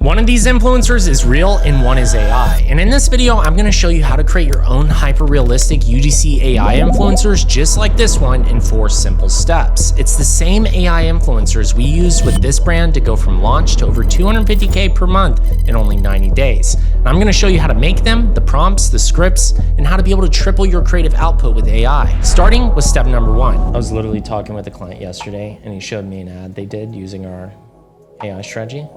One of these influencers is real and one is AI. And in this video, I'm gonna show you how to create your own hyper-realistic UGC AI influencers just like this one in 4 simple steps. It's the same AI influencers we used with this brand to go from launch to over 250K per month in only 90 days. And I'm gonna show you how to make them, the prompts, the scripts, and how to be able to triple your creative output with AI. Starting with step number 1. I was literally talking with a client yesterday and he showed me an ad they did using our AI strategy.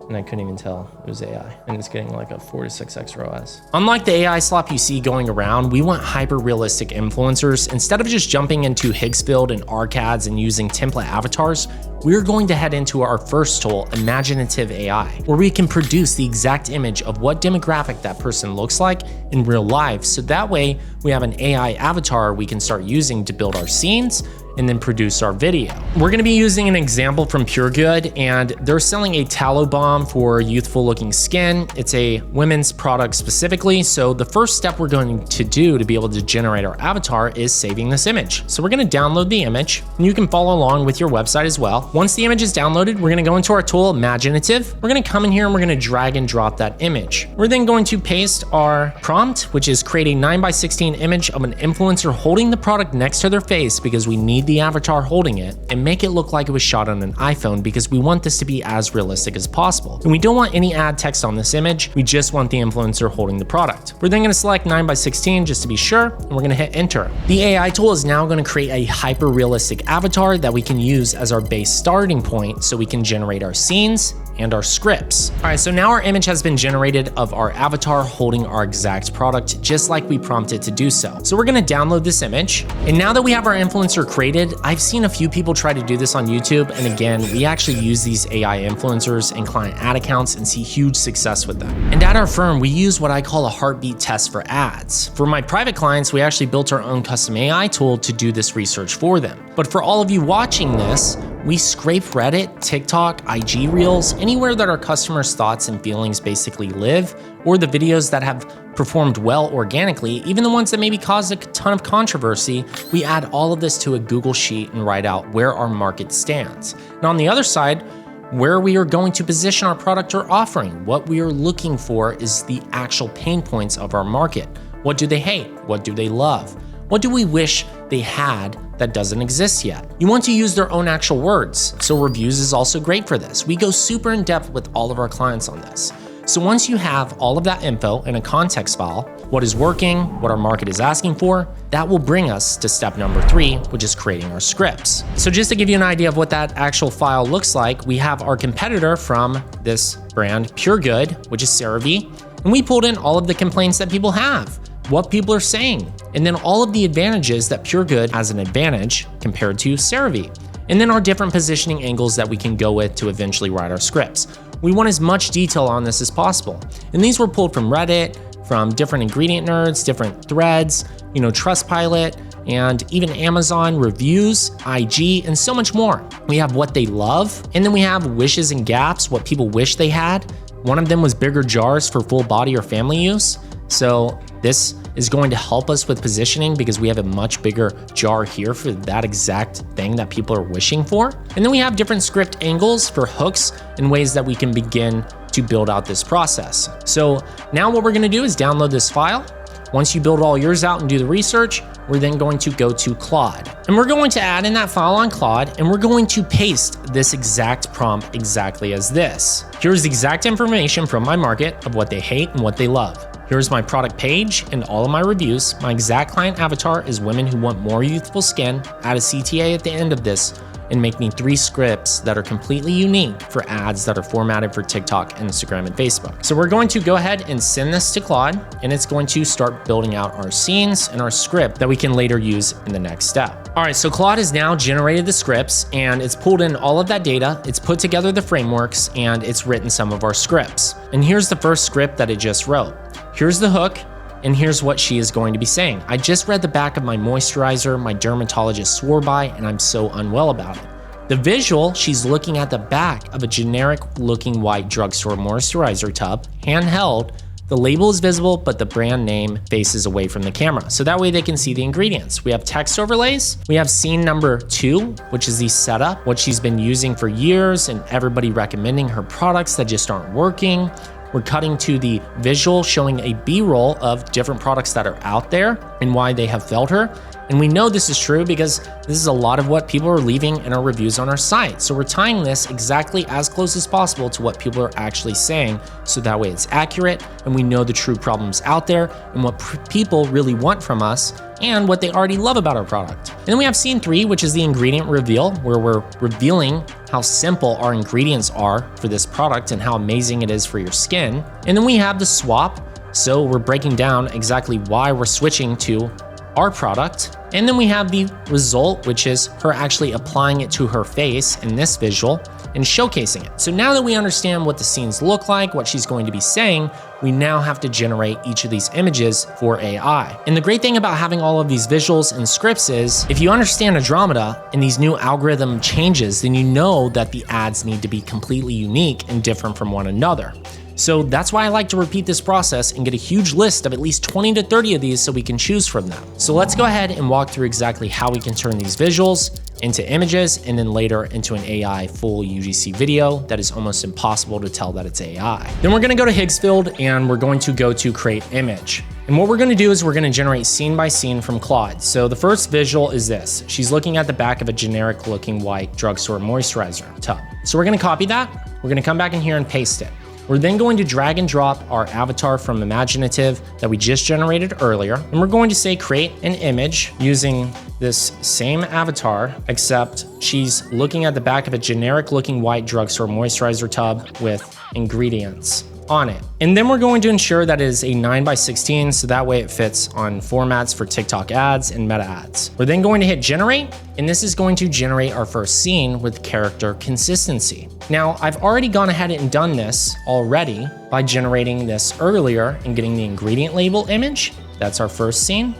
And I couldn't even tell it was AI. And it's getting like a 4 to 6x ROAS. Unlike the AI slop you see going around, we want hyper-realistic influencers. Instead of just jumping into Higgsfield and ArcAds and using template avatars, we're going to head into our first tool, Imaginative AI, where we can produce the exact image of what demographic that person looks like in real life. So that way we have an AI avatar we can start using to build our scenes and then produce our video. We're gonna be using an example from Pure Good, and they're selling a tallow balm for youthful looking skin. It's a women's product specifically. So the first step we're going to do to be able to generate our avatar is saving this image. So we're gonna download the image, and you can follow along with your website as well. Once the image is downloaded, we're gonna go into our tool, Imaginative. We're gonna come in here and we're gonna drag and drop that image. We're then going to paste our prompt, which is create a 9:16 image of an influencer holding the product next to their face, because we need the avatar holding it, and make it look like it was shot on an iPhone because we want this to be as realistic as possible. And we don't want any ad text on this image. We just want the influencer holding the product. We're then gonna select 9:16 just to be sure, and we're gonna hit enter. The AI tool is now gonna create a hyper-realistic avatar that we can use as our base starting point so we can generate our scenes and our scripts. All right, so now our image has been generated of our avatar holding our exact product, just like we prompted to do so. So we're gonna download this image. And now that we have our influencer created, I've seen a few people try to do this on YouTube. And again, we actually use these AI influencers in client ad accounts and see huge success with them. And at our firm, we use what I call a heartbeat test for ads. For my private clients, we actually built our own custom AI tool to do this research for them. But for all of you watching this, we scrape Reddit, TikTok, IG Reels, anywhere that our customers' thoughts and feelings basically live, or the videos that have performed well organically, even the ones that maybe caused a ton of controversy. We add all of this to a Google Sheet and write out where our market stands. And on the other side, where we are going to position our product or offering. What we are looking for is the actual pain points of our market. What do they hate? What do they love? What do we wish they had that doesn't exist yet? You want to use their own actual words, so reviews is also great for this. We go super in depth with all of our clients on this. So once you have all of that info in a context file, what is working, what our market is asking for, that will bring us to step number 3, which is creating our scripts. So just to give you an idea of what that actual file looks like, we have our competitor from this brand, Pure Good, which is CeraVe, and we pulled in all of the complaints that people have, what people are saying, and then all of the advantages that Pure Good has an advantage compared to CeraVe, and then our different positioning angles that we can go with to eventually write our scripts. We want as much detail on this as possible. And these were pulled from Reddit, from different ingredient nerds, different threads, Trustpilot, and even Amazon reviews, IG, and so much more. We have what they love, and then we have wishes and gaps, what people wish they had. One of them was bigger jars for full body or family use. So this is going to help us with positioning because we have a much bigger jar here for that exact thing that people are wishing for. And then we have different script angles for hooks and ways that we can begin to build out this process. So now what we're gonna do is download this file. Once you build all yours out and do the research, we're then going to go to Claude. And we're going to add in that file on Claude, and we're going to paste this exact prompt exactly as this. Here's the exact information from my market of what they hate and what they love. Here's my product page and all of my reviews. My exact client avatar is women who want more youthful skin. Add a CTA at the end of this and make me 3 scripts that are completely unique for ads that are formatted for TikTok, Instagram, and Facebook. So we're going to go ahead and send this to Claude, and it's going to start building out our scenes and our script that we can later use in the next step. All right, so Claude has now generated the scripts, and it's pulled in all of that data, it's put together the frameworks, and it's written some of our scripts. And here's the first script that it just wrote. Here's the hook, and here's what she is going to be saying. I just read the back of my moisturizer my dermatologist swore by, and I'm so unwell about it. The visual, she's looking at the back of a generic looking white drugstore moisturizer tub, handheld, The label is visible, but the brand name faces away from the camera. So that way they can see the ingredients. We have text overlays. We have scene number 2, which is the setup, what she's been using for years and everybody recommending her products that just aren't working. We're cutting to the visual showing a B-roll of different products that are out there and why they have failed her. And we know this is true because this is a lot of what people are leaving in our reviews on our site. So we're tying this exactly as close as possible to what people are actually saying. So that way it's accurate and we know the true problems out there and what people really want from us and what they already love about our product. And then we have scene 3, which is the ingredient reveal, where we're revealing how simple our ingredients are for this product and how amazing it is for your skin. And then we have the swap. So we're breaking down exactly why we're switching to our product. And then we have the result, which is her actually applying it to her face in this visual and showcasing it. So now that we understand what the scenes look like, what she's going to be saying, we now have to generate each of these images for AI. And the great thing about having all of these visuals and scripts is if you understand Andromeda and these new algorithm changes, then you know that the ads need to be completely unique and different from one another. So that's why I like to repeat this process and get a huge list of at least 20 to 30 of these so we can choose from them. So let's go ahead and walk through exactly how we can turn these visuals into images and then later into an AI full UGC video that is almost impossible to tell that it's AI. Then we're gonna go to Higgsfield and we're going to go to create image. And what we're gonna do is we're gonna generate scene by scene from Claude. So the first visual is this. She's looking at the back of a generic looking white drugstore moisturizer tub. So we're gonna copy that. We're gonna come back in here and paste it. We're then going to drag and drop our avatar from Imaginative that we just generated earlier. And we're going to say create an image using this same avatar, except she's looking at the back of a generic looking white drugstore moisturizer tub with ingredients on it. And then we're going to ensure that it is a 9:16, so that way it fits on formats for TikTok ads and meta ads. We're then going to hit generate, and this is going to generate our first scene with character consistency. Now, I've already gone ahead and done this already by generating this earlier and getting the ingredient label image. That's our first scene.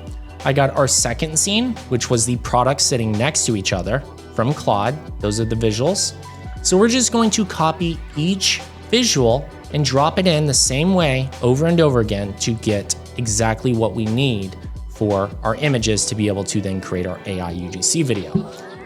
I got our second scene, which was the products sitting next to each other from Claude. Those are the visuals. So we're just going to copy each visual and drop it in the same way over and over again to get exactly what we need for our images to be able to then create our AI UGC video.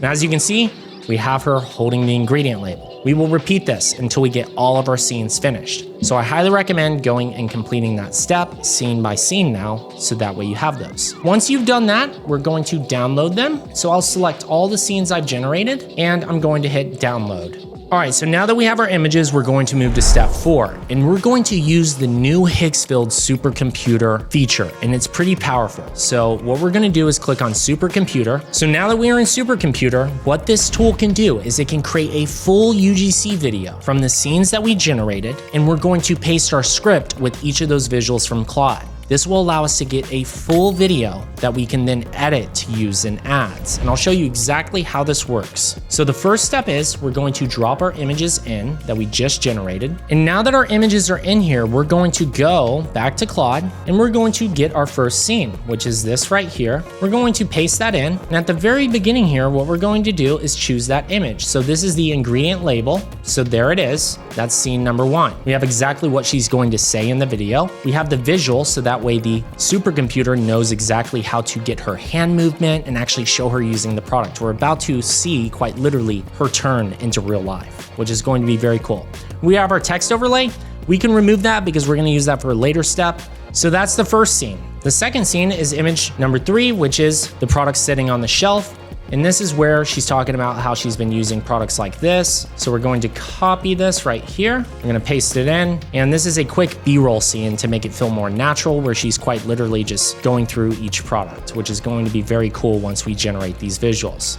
Now, as you can see, we have her holding the ingredient label. We will repeat this until we get all of our scenes finished. So I highly recommend going and completing that step scene by scene now, so that way you have those. Once you've done that, we're going to download them. So I'll select all the scenes I've generated and I'm going to hit download. All right, so now that we have our images, we're going to move to step 4, and we're going to use the new Higgsfield supercomputer feature, and it's pretty powerful. So what we're gonna do is click on supercomputer. So now that we are in supercomputer, what this tool can do is it can create a full UGC video from the scenes that we generated, and we're going to paste our script with each of those visuals from Claude. This will allow us to get a full video that we can then edit to use in ads. And I'll show you exactly how this works. So the first step is we're going to drop our images in that we just generated. And now that our images are in here, we're going to go back to Claude and we're going to get our first scene, which is this right here. We're going to paste that in. And at the very beginning here, what we're going to do is choose that image. So this is the ingredient label. So there it is. That's scene number 1. We have exactly what she's going to say in the video. We have the visual, so that way the supercomputer knows exactly how to get her hand movement and actually show her using the product. We're about to see quite literally her turn into real life, which is going to be very cool. We have our text overlay. We can remove that because we're going to use that for a later step. So that's the first scene. The second scene is image number 3, which is the product sitting on the shelf. And this is where she's talking about how she's been using products like this. So we're going to copy this right here. I'm gonna paste it in. And this is a quick B-roll scene to make it feel more natural, where she's quite literally just going through each product, which is going to be very cool once we generate these visuals.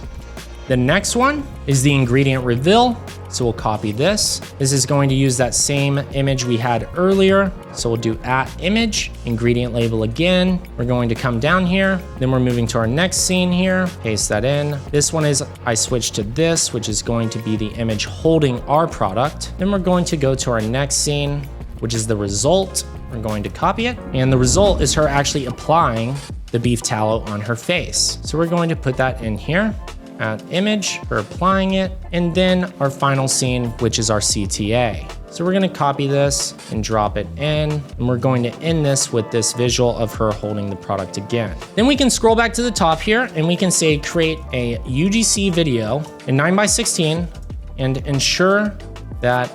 The next one is the ingredient reveal. So we'll copy this. This is going to use that same image we had earlier. So we'll do @image, ingredient label again. We're going to come down here. Then we're moving to our next scene here. Paste that in. This one is, I switched to this, which is going to be the image holding our product. Then we're going to go to our next scene, which is the result. We're going to copy it. And the result is her actually applying the beef tallow on her face. So we're going to put that in here. Image, we're applying it, and then our final scene, which is our CTA. So we're gonna copy this and drop it in, and we're going to end this with this visual of her holding the product again. Then we can scroll back to the top here and we can say create a UGC video in 9:16 and ensure that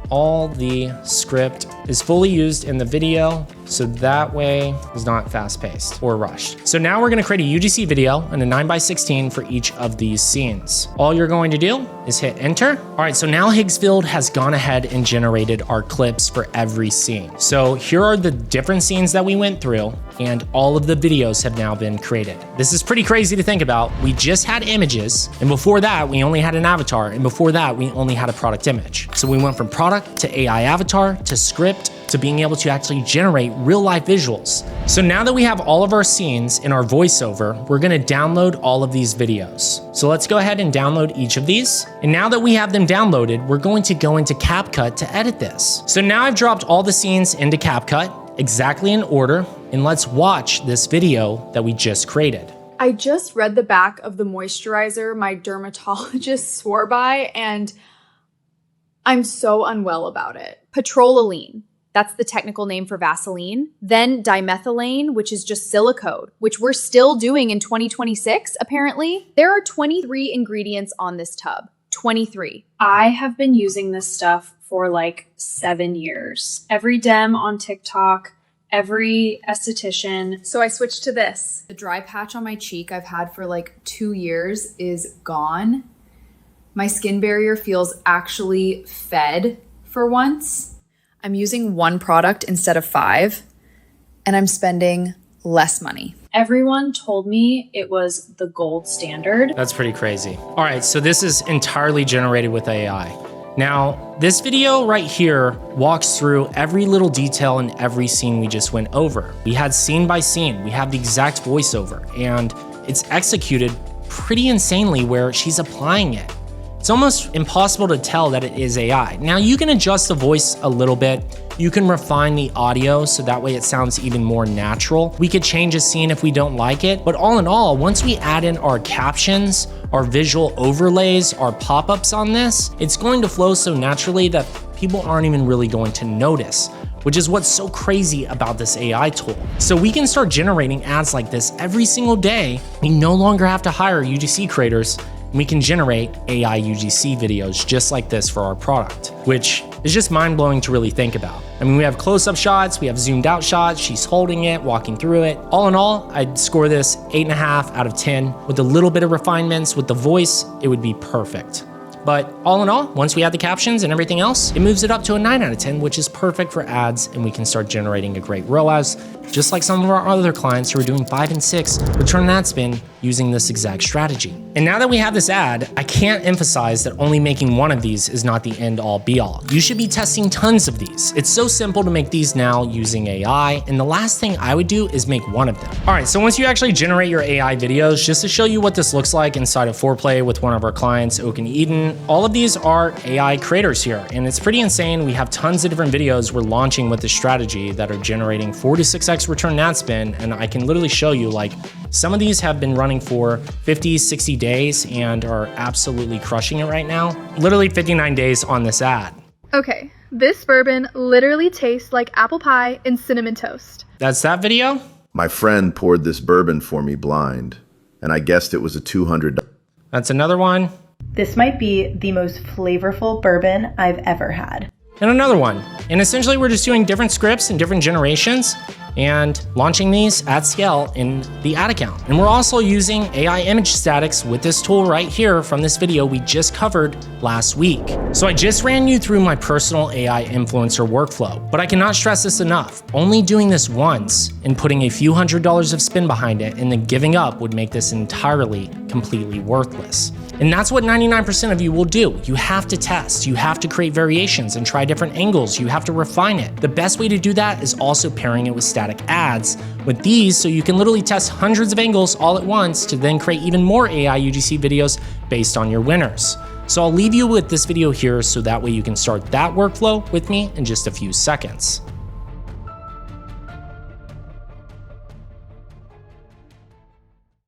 all the script is fully used in the video, so that way it's not fast-paced or rushed. So now we're gonna create a UGC video in a 9:16 for each of these scenes. All you're going to do is hit enter. All right, so now Higgsfield has gone ahead and generated our clips for every scene. So here are the different scenes that we went through, and all of the videos have now been created. This is pretty crazy to think about. We just had images, and before that, we only had an avatar, and before that, we only had a product image. So we went from product to AI avatar to script to being able to actually generate real life visuals. So now that we have all of our scenes in our voiceover, we're gonna download all of these videos. So let's go ahead and download each of these. And now that we have them downloaded, we're going to go into CapCut to edit this. So now I've dropped all the scenes into CapCut exactly in order, and let's watch this video that we just created. I just read the back of the moisturizer my dermatologist swore by, and I'm so unwell about it. Petrolaline. That's the technical name for Vaseline. Then dimethylane, which is just silicone, which we're still doing in 2026, apparently. There are 23 ingredients on this tub. 23. I have been using this stuff for like 7 years. Every dem on TikTok, every esthetician. So I switched to this. The dry patch on my cheek I've had for like 2 years is gone. My skin barrier feels actually fed for once. I'm using one product instead of 5, and I'm spending less money. Everyone told me it was the gold standard. That's pretty crazy. All right, so this is entirely generated with AI. Now, this video right here walks through every little detail in every scene we just went over. We had scene by scene, we have the exact voiceover, and it's executed pretty insanely where she's applying it. It's almost impossible to tell that it is AI. Now you can adjust the voice a little bit. You can refine the audio so that way it sounds even more natural. We could change a scene if we don't like it, but all in all, once we add in our captions, our visual overlays, our pop-ups on this, it's going to flow so naturally that people aren't even really going to notice, which is what's so crazy about this AI tool. So we can start generating ads like this every single day. We no longer have to hire UGC creators. We can generate AI UGC videos just like this for our product, which is just mind-blowing to really think about. I mean, we have close-up shots, we have zoomed out shots, she's holding it, walking through it. All in all, I'd score this 8.5 out of 10. With a little bit of refinements with the voice, it would be perfect. But all in all, once we add the captions and everything else, it moves it up to a 9 out of 10, which is perfect for ads, and we can start generating a great ROAS, just like some of our other clients who are doing 5 and 6 return on ad spend using this exact strategy. And now that we have this ad, I can't emphasize that only making one of these is not the end all be all. You should be testing tons of these. It's so simple to make these now using AI, and the last thing I would do is make one of them. All right, so once you actually generate your AI videos, just to show you what this looks like inside of Foreplay with one of our clients, Oak and Eden, all of these are AI creators here, and it's pretty insane. We have tons of different videos we're launching with this strategy that are generating 4 to 6x return on ad spend, and I can literally show you, like, some of these have been running for 50, 60 days and are absolutely crushing it right now. Literally 59 days on this ad. Okay, this bourbon literally tastes like apple pie and cinnamon toast. That's that video? My friend poured this bourbon for me blind, and I guessed it was a $200. That's another one. This might be the most flavorful bourbon I've ever had. And another one. And essentially we're just doing different scripts and different generations and launching these at scale in the ad account. And we're also using AI image statics with this tool right here from this video we just covered last week. So I just ran you through my personal AI influencer workflow, but I cannot stress this enough. Only doing this once and putting a few $100s of spin behind it and then giving up would make this entirely, completely worthless. And that's what 99% of you will do. You have to test, you have to create variations and try different angles, you have to refine it. The best way to do that is also pairing it with static ads with these, so you can literally test hundreds of angles all at once to then create even more AI UGC videos based on your winners. So I'll leave you with this video here so that way you can start that workflow with me in just a few seconds.